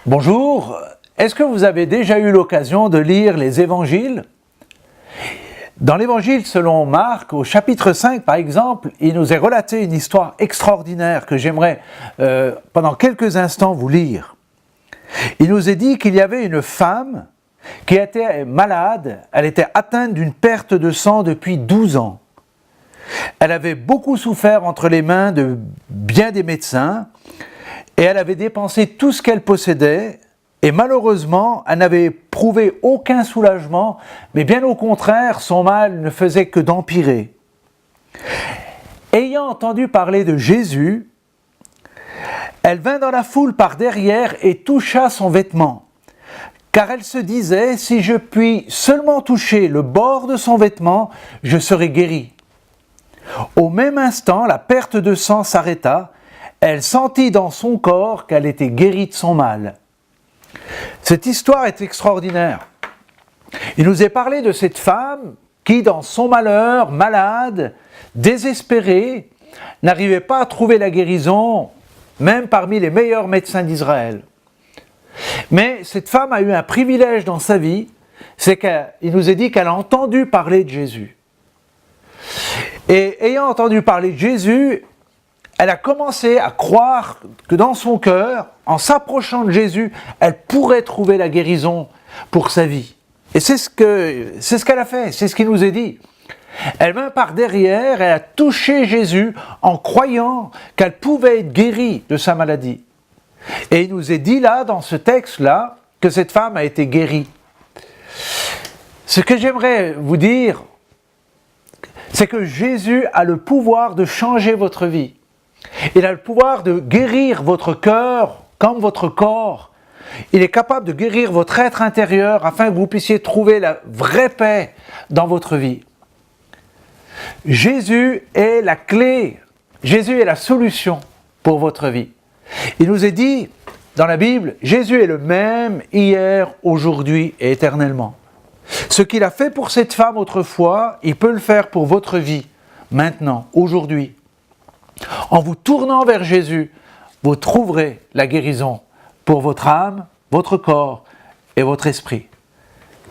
Bonjour, est-ce que vous avez déjà eu l'occasion de lire les évangiles? Dans l'évangile selon Marc, au chapitre 5 par exemple, il nous est relaté une histoire extraordinaire que j'aimerais pendant quelques instants vous lire. Il nous est dit qu'il y avait une femme qui était malade, elle était atteinte d'une perte de sang depuis 12 ans. Elle avait beaucoup souffert entre les mains de bien des médecins et elle avait dépensé tout ce qu'elle possédait et malheureusement, elle n'avait éprouvé aucun soulagement, mais bien au contraire, son mal ne faisait que d'empirer. Ayant entendu parler de Jésus, elle vint dans la foule par derrière et toucha son vêtement, car elle se disait, si je puis seulement toucher le bord de son vêtement, je serai guérie. Au même instant, la perte de sang s'arrêta, elle sentit dans son corps qu'elle était guérie de son mal. Cette histoire est extraordinaire. Il nous est parlé de cette femme qui, dans son malheur, malade, désespérée, n'arrivait pas à trouver la guérison, même parmi les meilleurs médecins d'Israël. Mais cette femme a eu un privilège dans sa vie, c'est qu'il nous est dit qu'elle a entendu parler de Jésus. Et ayant entendu parler de Jésus, elle a commencé à croire que dans son cœur, en s'approchant de Jésus, elle pourrait trouver la guérison pour sa vie. Et c'est ce qu'elle a fait, c'est ce qu'il nous est dit. Elle vint par derrière, elle a touché Jésus en croyant qu'elle pouvait être guérie de sa maladie. Et il nous est dit là, dans ce texte-là, que cette femme a été guérie. Ce que j'aimerais vous dire, c'est que Jésus a le pouvoir de changer votre vie. Il a le pouvoir de guérir votre cœur comme votre corps. Il est capable de guérir votre être intérieur afin que vous puissiez trouver la vraie paix dans votre vie. Jésus est la clé, Jésus est la solution pour votre vie. Il nous est dit dans la Bible, Jésus est le même hier, aujourd'hui et éternellement. Ce qu'il a fait pour cette femme autrefois, il peut le faire pour votre vie, maintenant, aujourd'hui. En vous tournant vers Jésus, vous trouverez la guérison pour votre âme, votre corps et votre esprit.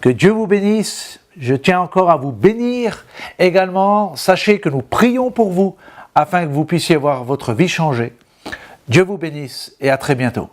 Que Dieu vous bénisse. Je tiens encore à vous bénir. Également, sachez que nous prions pour vous afin que vous puissiez voir votre vie changer. Dieu vous bénisse et à très bientôt.